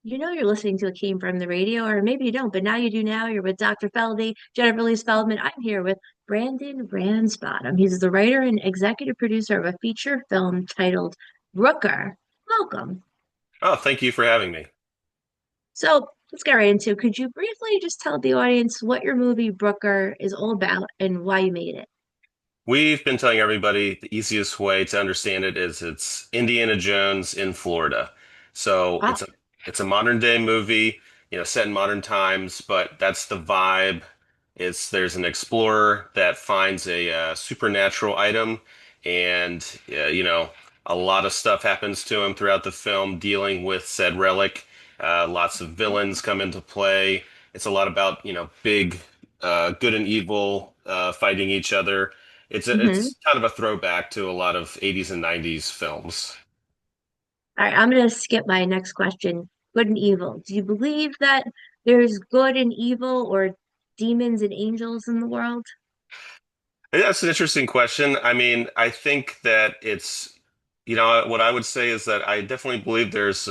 You know you're listening to It Came From the Radio, or maybe you don't, but now you do now. You're with Dr. Feldy, Jennifer Lee Feldman. I'm here with Brandon Ransbottom. He's the writer and executive producer of a feature film titled Brooker. Welcome. Oh, thank you for having me. So let's get right into it. Could you briefly just tell the audience what your movie Brooker is all about and why you made it? We've been telling everybody the easiest way to understand it is it's Indiana Jones in Florida. So Wow. it's a modern day movie, set in modern times, but that's the vibe. There's an explorer that finds a supernatural item, and a lot of stuff happens to him throughout the film dealing with said relic. Lots of villains come into play. It's a lot about big good and evil fighting each other. Hmm. It's kind of a throwback to a lot of 80s and 90s films. All right, I'm going to skip my next question. Good and evil. Do you believe that there's good and evil or demons and angels in the world? Yeah, that's an interesting question. I mean, I think that what I would say is that I definitely believe there's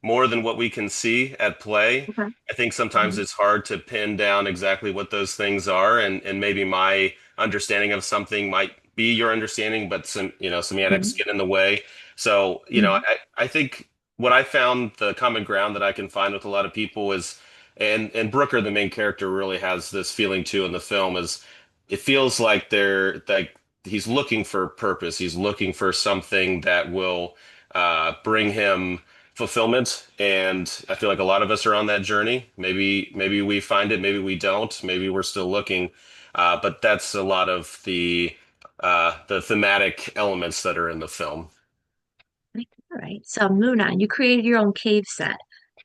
more than what we can see at play. Okay. I think sometimes Mhm. it's hard to pin down exactly what those things are, and maybe my understanding of something might be your understanding, but semantics Mhm. get in the way. So, Mhm. I think what I found the common ground that I can find with a lot of people is, and Brooker, the main character, really has this feeling too in the film is it feels like they're like he's looking for purpose. He's looking for something that will bring him fulfillment. And I feel like a lot of us are on that journey. Maybe we find it, maybe we don't, maybe we're still looking. But that's a lot of the thematic elements that are in the film. All right. So moving on, you created your own cave set.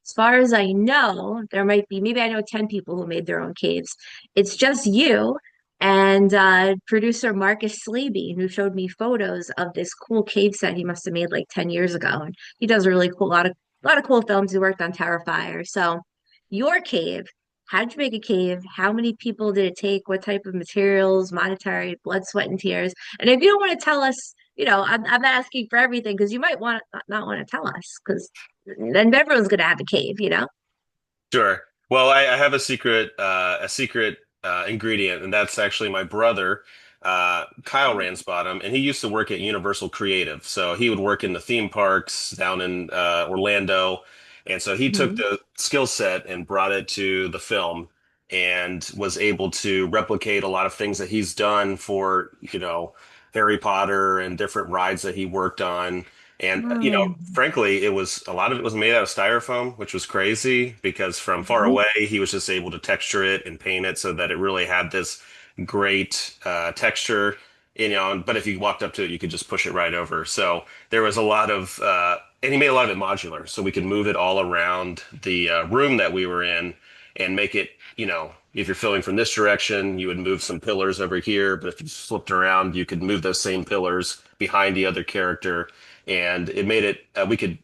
As far as I know, there might be maybe I know 10 people who made their own caves. It's just you and producer Marcus Slaby, who showed me photos of this cool cave set he must have made like 10 years ago. And he does a really cool lot of cool films. He worked on Terrifier. So your cave, how did you make a cave? How many people did it take? What type of materials, monetary, blood, sweat, and tears? And if you don't want to tell us, I'm asking for everything because you might want not want to tell us because then everyone's gonna have a cave, you know? Sure. Well, I have a secret ingredient, and that's actually my brother, Kyle Ransbottom, and he used to work at Universal Creative. So he would work in the theme parks down in Orlando, and so he took Hmm. the skill set and brought it to the film, and was able to replicate a lot of things that he's done for, Harry Potter and different rides that he worked on. And Oh. frankly, it was a lot of it was made out of styrofoam, which was crazy because from far Mhm. away he was just able to texture it and paint it so that it really had this great texture. But if you walked up to it, you could just push it right over. So there was a lot of, and he made a lot of it modular, so we could move it all around the room that we were in and make it, if you're filming from this direction, you would move some pillars over here, but if you flipped around, you could move those same pillars behind the other character, and it made it we could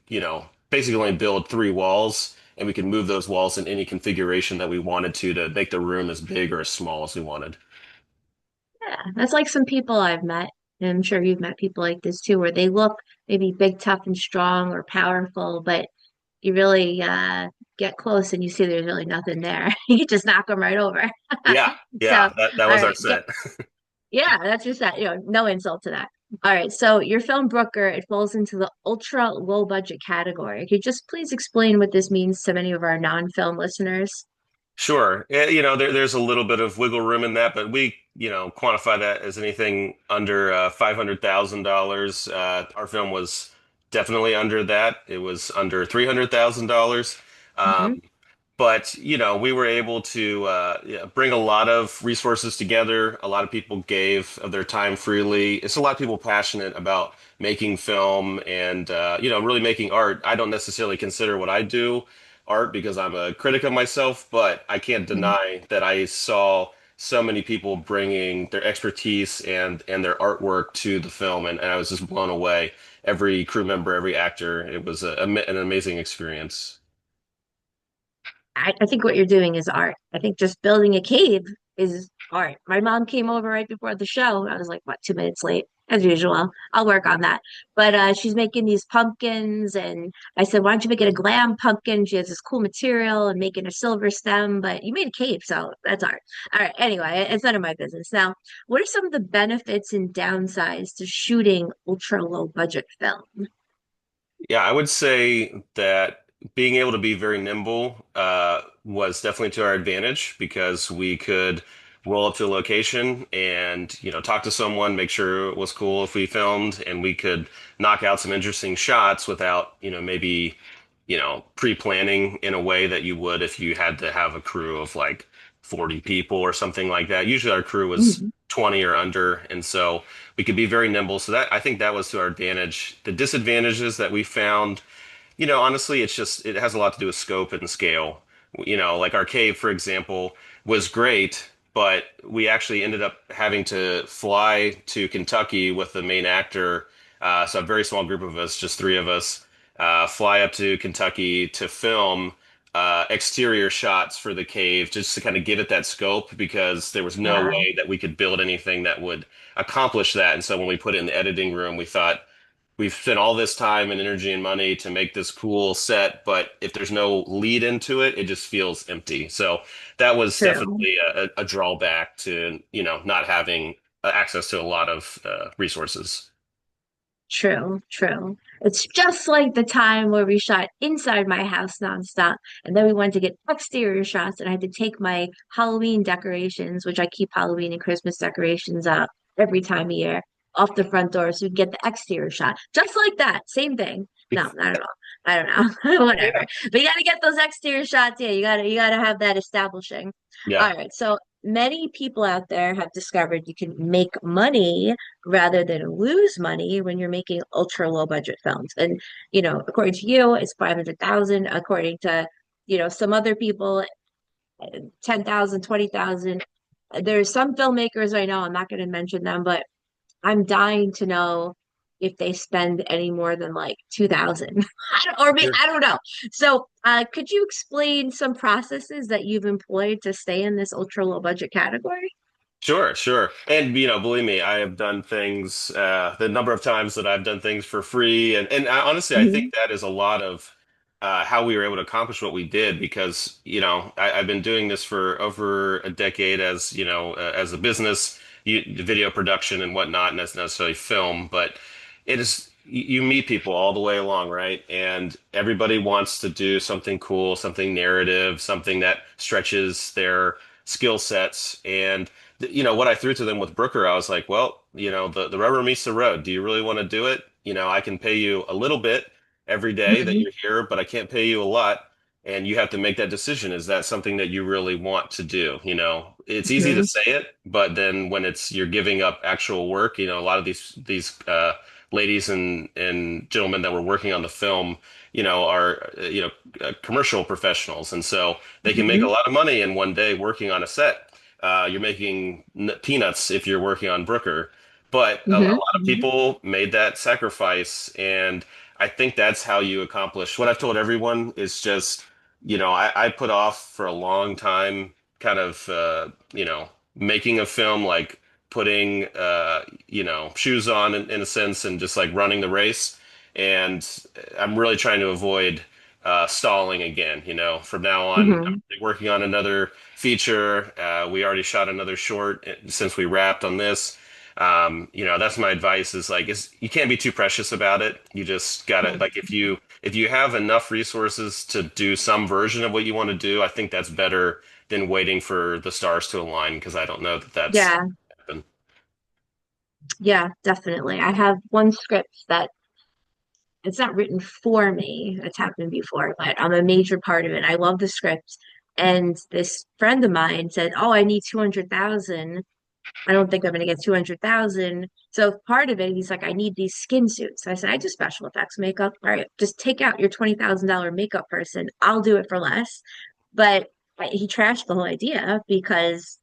basically only build three walls, and we could move those walls in any configuration that we wanted to make the room as big or as small as we wanted. Yeah, that's like some people I've met, and I'm sure you've met people like this too, where they look maybe big, tough, and strong or powerful, but you really get close and you see there's really nothing there. You just knock them right over. Yeah, So, yeah, that all was our right, set. yeah, that's just that, no insult to that. All right, so your film Brooker, it falls into the ultra low budget category. Could you just please explain what this means to many of our non-film listeners? Sure. There's a little bit of wiggle room in that, but we, quantify that as anything under $500,000. Our film was definitely under that. It was under $300,000. Hmm. But we were able to bring a lot of resources together. A lot of people gave of their time freely. It's a lot of people passionate about making film and really making art. I don't necessarily consider what I do art because I'm a critic of myself, but I can't deny that I saw so many people bringing their expertise and their artwork to the film, and I was just blown away. Every crew member, every actor, it was an amazing experience. I think what you're doing is art. I think just building a cave is art. My mom came over right before the show. I was like, what, 2 minutes late? as usual. I'll work on that. But she's making these pumpkins, and I said, "Why don't you make it a glam pumpkin?" She has this cool material and making a silver stem, but you made a cape, so that's art. All right. Anyway, it's none of my business. Now, what are some of the benefits and downsides to shooting ultra low budget film? Yeah, I would say that being able to be very nimble was definitely to our advantage because we could roll up to a location and, talk to someone, make sure it was cool if we filmed, and we could knock out some interesting shots without, maybe, pre-planning in a way that you would if you had to have a crew of like 40 people or something like that. Usually our crew was Mhm. 20 or under, and so we could be very nimble. So that I think that was to our advantage. The disadvantages that we found, honestly, it has a lot to do with scope and scale. Like our cave, for example, was great, but we actually ended up having to fly to Kentucky with the main actor. So a very small group of us, just three of us, fly up to Kentucky to film exterior shots for the cave just to kind of give it that scope because there was no Wow. way that we could build anything that would accomplish that. And so when we put it in the editing room, we thought we've spent all this time and energy and money to make this cool set, but if there's no lead into it, it just feels empty. So that was True. definitely a drawback to, not having access to a lot of resources. True, true. It's just like the time where we shot inside my house nonstop, and then we wanted to get exterior shots, and I had to take my Halloween decorations, which I keep Halloween and Christmas decorations up every time of year, off the front door so we can get the exterior shot. Just like that, same thing. No, not at all. I don't know. Yeah. Whatever. But you gotta get those exterior shots. Yeah, you gotta have that establishing. Yeah. All right. So many people out there have discovered you can make money rather than lose money when you're making ultra low budget films. And, according to you, it's 500,000. According to, some other people, 10,000, 20,000. There's some filmmakers I know, I'm not going to mention them, but I'm dying to know if they spend any more than like 2,000 or maybe, Sure. I don't know. So, could you explain some processes that you've employed to stay in this ultra low budget category? Sure, sure. And believe me, I have done things the number of times that I've done things for free and honestly, I think Mhm. that is a lot of how we were able to accomplish what we did because, I've been doing this for over a decade as, as a business, video production and whatnot, and that's not necessarily film, but it is you meet people all the way along, right? And everybody wants to do something cool, something narrative, something that stretches their skill sets and what I threw to them with Brooker, I was like, well, the rubber meets the road. Do you really want to do it? I can pay you a little bit every day that Mhm. you're here, but I can't pay you a lot. And you have to make that decision. Is that something that you really want to do? It's easy to Mhm. say it, but then when you're giving up actual work, a lot of these ladies and gentlemen that were working on the film, are commercial professionals, and so they can make a Mhm. lot of money in one day working on a set. You're making peanuts if you're working on Brooker. But a Mhm. lot of Mhm. people made that sacrifice. And I think that's how you accomplish what I've told everyone is just, I put off for a long time kind of, making a film, like putting, shoes on in a sense and just like running the race. And I'm really trying to avoid stalling again. From now on, I'm Mhm. really working on another feature. We already shot another short since we wrapped on this. That's my advice is like, you can't be too precious about it. You just gotta, like, if you have enough resources to do some version of what you want to do, I think that's better than waiting for the stars to align because I don't know that that's Yeah, happened. yeah, definitely. I have one script that it's not written for me. It's happened before, but I'm a major part of it. I love the script. And this friend of mine said, "Oh, I need 200,000. I don't think I'm going to get 200,000." So part of it, he's like, "I need these skin suits." So I said, "I do special effects makeup. All right, just take out your $20,000 makeup person. I'll do it for less." But he trashed the whole idea because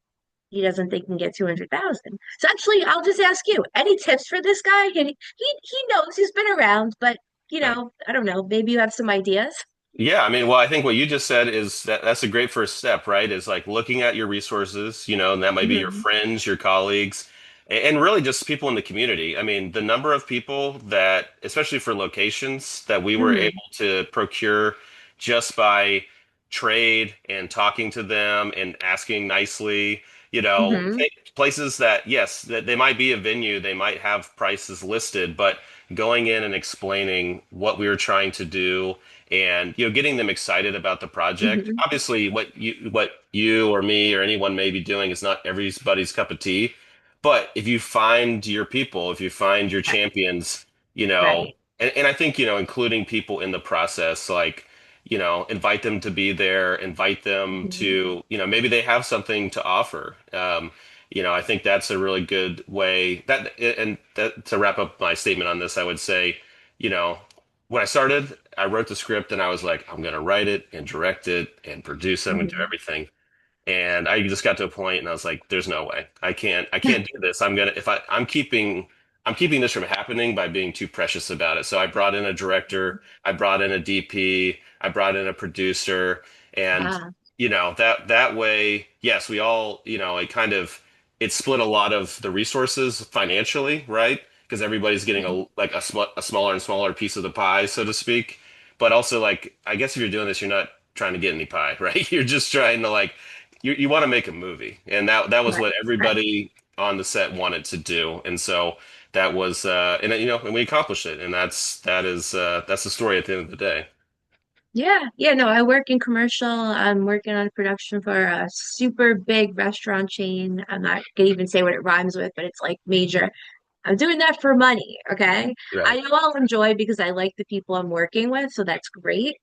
he doesn't think he can get 200,000. So actually, I'll just ask you, any tips for this guy? He knows he's been around, but Right. I don't know, maybe you have some ideas. Yeah, I mean, well, I think what you just said is that's a great first step, right? Is like looking at your resources, and that might be your Hmm. friends, your colleagues, and really just people in the community. I mean, the number of people that, especially for locations, that we were Mm-hmm. able to procure just by trade and talking to them and asking nicely, Mm-hmm. places that, yes, that they might be a venue, they might have prices listed, but going in and explaining what we were trying to do and getting them excited about the project. Mm-hmm. Obviously, what you or me or anyone may be doing is not everybody's cup of tea, but if you find your people, if you find your champions, Right. and I think, including people in the process, like, invite them to be there, invite them Mm-hmm. to, maybe they have something to offer. I think that's a really good way and that to wrap up my statement on this, I would say, you know, when I started, I wrote the script and I was like, I'm going to write it and direct it and produce it. I'm going to do Mm-hmm. everything. And I just got to a point and I was like, there's no way. I can't do this. I'm keeping this from happening by being too precious about it. So I brought in a director, I brought in a DP, I brought in a producer, and Ah. that way, yes, we all, it split a lot of the resources financially, right? Because everybody's getting a smaller and smaller piece of the pie, so to speak. But also, like, I guess if you're doing this, you're not trying to get any pie, right? You're just trying to, like, you want to make a movie, and that was Right. what Right. everybody on the set wanted to do, and so that was and we accomplished it, and that's the story at the end of the day. Yeah, yeah, no, I work in commercial. I'm working on production for a super big restaurant chain. I'm not gonna even say what it rhymes with, but it's like major. I'm doing that for money, okay? Right. I know I'll enjoy because I like the people I'm working with, so that's great.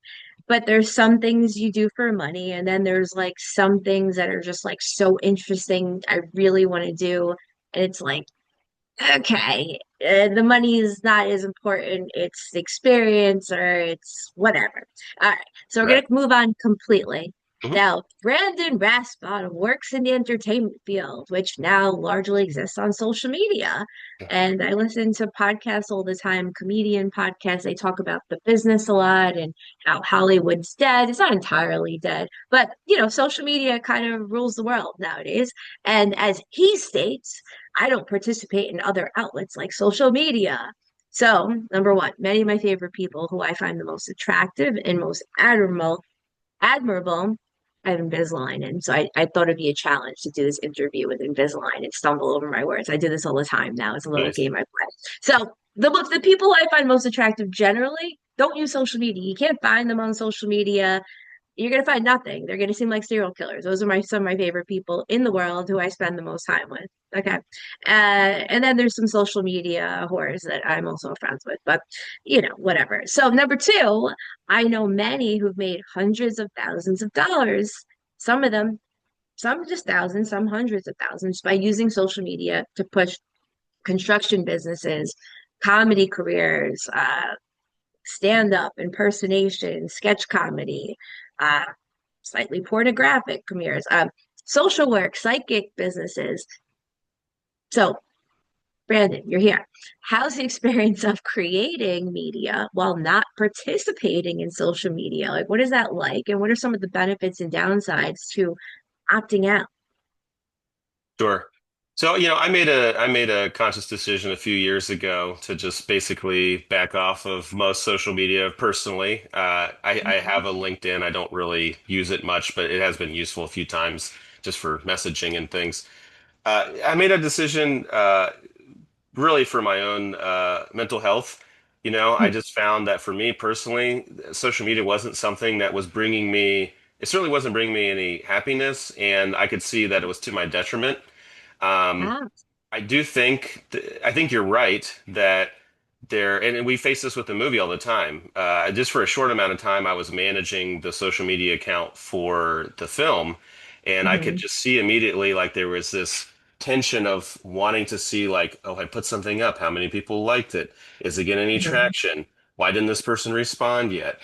But there's some things you do for money, and then there's like some things that are just like so interesting. I really want to do, and it's like okay, the money is not as important. It's the experience or it's whatever. All right, so we're Right. gonna move on completely. Mhm. Now, Brandon Ransbottom works in the entertainment field, which now largely exists on social media. And I listen to podcasts all the time, comedian podcasts. They talk about the business a lot and how Hollywood's dead. It's not entirely dead, but social media kind of rules the world nowadays. And as he states, I don't participate in other outlets like social media. So, number one, many of my favorite people who I find the most attractive and most admirable, I have Invisalign. And so I thought it'd be a challenge to do this interview with Invisalign and stumble over my words. I do this all the time now. It's a little Nice. game I play. So the people I find most attractive generally don't use social media. You can't find them on social media. You're gonna find nothing. They're gonna seem like serial killers. Those are my some of my favorite people in the world who I spend the most time with. Okay. And then there's some social media whores that I'm also friends with, but whatever. So number two, I know many who've made hundreds of thousands of dollars. Some of them, some just thousands, some hundreds of thousands by using social media to push construction businesses, comedy careers, stand up, impersonation, sketch comedy, uh, slightly pornographic careers, social work, psychic businesses. So, Brandon, you're here. How's the experience of creating media while not participating in social media? Like, what is that like? And what are some of the benefits and downsides to opting out? Sure. So, I made a conscious decision a few years ago to just basically back off of most social media personally. I have a LinkedIn. I don't really use it much, but it has been useful a few times just for messaging and things. I made a decision really for my own mental health. I just found that for me personally, social media wasn't something that was bringing me, it certainly wasn't bringing me any happiness, and I could see that it was to my detriment. Um, Ah, I think you're right that and we face this with the movie all the time. Just for a short amount of time, I was managing the social media account for the film, and I could mhm, just see immediately like there was this tension of wanting to see like, oh, I put something up. How many people liked it? Is it getting any mhm, traction? Why didn't this person respond yet?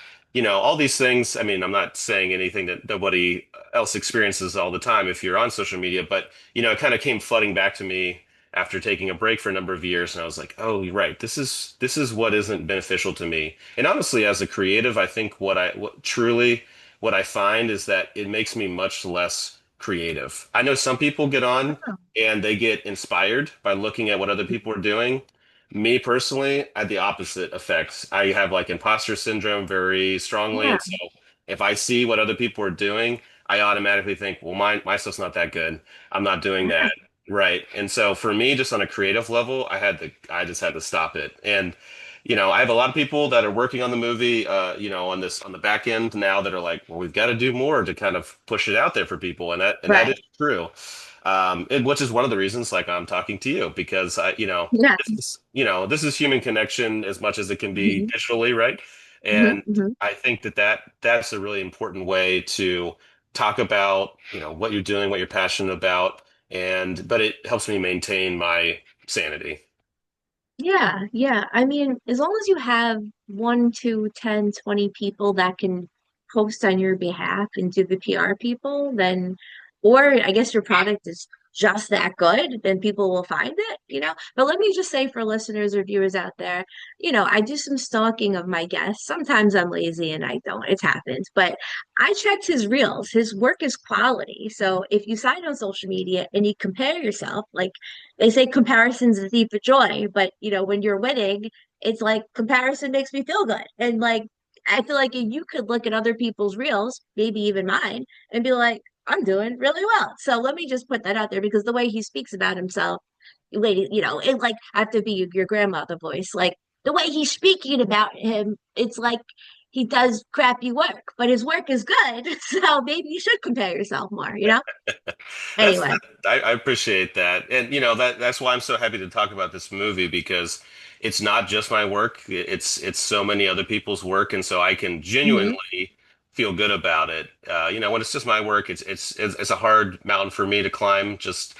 All these things. I mean, I'm not saying anything that nobody else experiences all the time if you're on social media, but it kind of came flooding back to me after taking a break for a number of years, and I was like, oh, you're right. This is what isn't beneficial to me. And honestly, as a creative, I think what I find is that it makes me much less creative. I know some people get on Oh, and they get inspired by looking at what other people are doing. Me personally, I had the opposite effects. I have like imposter syndrome very strongly, yeah. and so if I see what other people are doing, I automatically think, well, my stuff's not that good. I'm not doing that. Right. And so for me, just on a creative level, I just had to stop it. And, I have a lot of people that are working on the movie, on the back end now that are like, well, we've got to do more to kind of push it out there for people. And that is Right. true. Which is one of the reasons, like, I'm talking to you because Yeah. this is human connection as much as it can be Hmm. digitally, right? Hmm. And Hmm. I think that's a really important way to talk about, what you're doing, what you're passionate about, but it helps me maintain my sanity. Yeah, yeah. I mean, as long as you have one, two, 10, 20 people that can post on your behalf and do the PR people, then, or I guess your product is just that good, then people will find it. But let me just say for listeners or viewers out there, I do some stalking of my guests. Sometimes I'm lazy and I don't. It's happened. But I checked his reels. His work is quality. So if you sign on social media and you compare yourself, like they say comparison's the thief of joy, but when you're winning, it's like comparison makes me feel good. And like I feel like you could look at other people's reels, maybe even mine, and be like, I'm doing really well. So let me just put that out there because the way he speaks about himself, lady, it like I have to be your grandmother voice. Like the way he's speaking about him, it's like he does crappy work, but his work is good. So maybe you should compare yourself more. That's Anyway. I appreciate that, and that's why I'm so happy to talk about this movie because it's not just my work; it's so many other people's work, and so I can Mhm. genuinely feel good about it. When it's just my work, it's a hard mountain for me to climb, just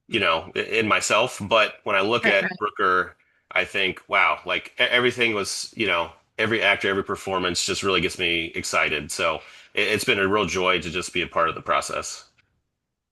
in myself. But when I look Right, at right. Brooker, I think, wow, like everything was, every actor, every performance just really gets me excited. So it's been a real joy to just be a part of the process.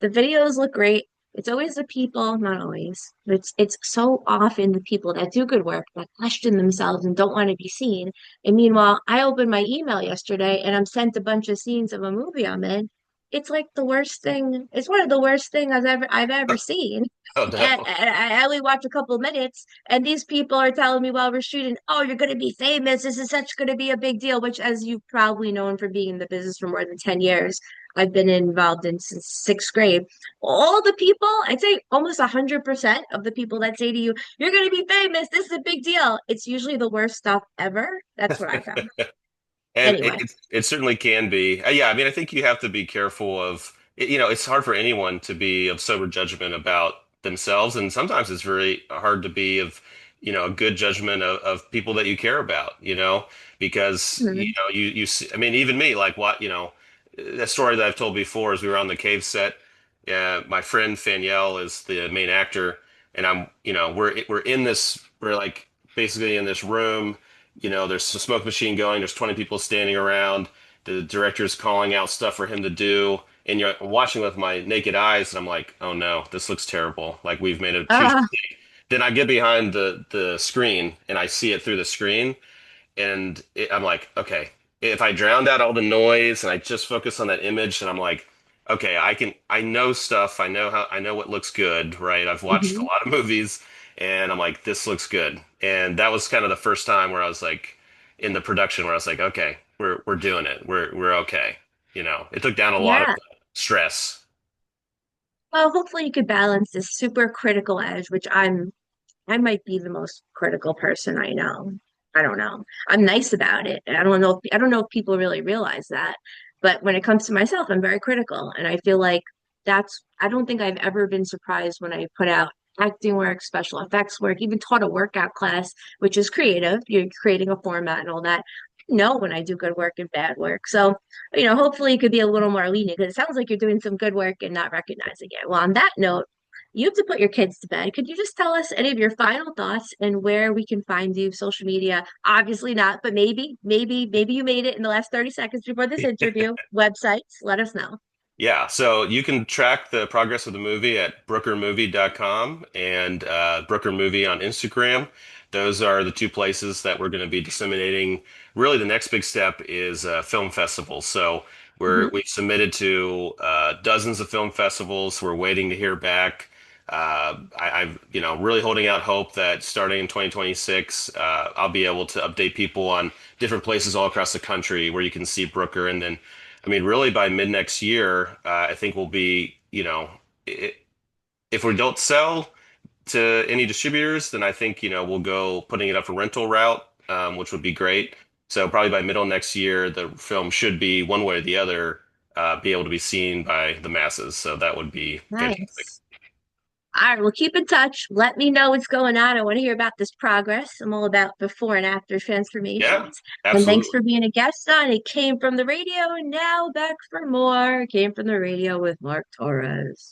The videos look great. It's always the people, not always, but it's so often the people that do good work that question themselves and don't want to be seen. And meanwhile, I opened my email yesterday and I'm sent a bunch of scenes of a movie I'm in. It's like the worst thing. It's one of the worst things I've ever seen. Oh And no. I only watch a couple of minutes, and these people are telling me while we're shooting, "Oh, you're going to be famous. This is such going to be a big deal." Which, as you've probably known from being in the business for more than 10 years, I've been involved in since sixth grade. All the people, I'd say almost 100% of the people that say to you, "You're going to be famous. This is a big deal." It's usually the worst stuff ever. That's what I found. And Anyway. it certainly can be. Yeah, I mean, I think you have to be careful of, it's hard for anyone to be of sober judgment about themselves. And sometimes it's very hard to be of, a good judgment of people that you care about, because, Mhm. see, I mean, even me, like that story that I've told before is we were on the cave set. My friend Faniel is the main actor. And we're like basically in this room. There's a smoke machine going. There's 20 people standing around. The director's calling out stuff for him to do. And you're watching with my naked eyes, and I'm like, oh no, this looks terrible. Like we've made a huge Ah, mistake. Then I get behind the screen and I see it through the screen, and I'm like, okay, if I drowned out all the noise and I just focus on that image, and I'm like, okay, I know stuff, I know what looks good, right? I've watched a mhm. lot of movies, and I'm like, this looks good, and that was kind of the first time where I was like, in the production, where I was like, okay, we're doing it, we're okay, it took down a lot of Yeah. stress. Well, hopefully you could balance this super critical edge, which I might be the most critical person I know. I don't know. I'm nice about it. I don't know if people really realize that. But when it comes to myself, I'm very critical. And I feel like I don't think I've ever been surprised when I put out acting work, special effects work, even taught a workout class, which is creative. You're creating a format and all that. I know when I do good work and bad work. So, hopefully you could be a little more lenient because it sounds like you're doing some good work and not recognizing it. Well, on that note, you have to put your kids to bed. Could you just tell us any of your final thoughts and where we can find you? Social media, obviously not, but maybe you made it in the last 30 seconds before this interview. Websites, let us know. Yeah, so you can track the progress of the movie at brookermovie.com and Brooker Movie on Instagram. Those are the two places that we're going to be disseminating. Really, the next big step is film festivals. So Mhm. We've submitted to dozens of film festivals. We're waiting to hear back. I'm, really holding out hope that starting in 2026, I'll be able to update people on different places all across the country where you can see Brooker. And then, I mean, really by mid next year, I think we'll be, I if we don't sell to any distributors, then I think, we'll go putting it up for rental route, which would be great. So probably by middle next year, the film should be one way or the other, be able to be seen by the masses. So that would be fantastic. Nice. All right, well, keep in touch. Let me know what's going on. I want to hear about this progress. I'm all about before and after Yeah, transformations. And thanks absolutely. for being a guest on It Came from the Radio. And now back for more. It Came from the Radio with Mark Torres.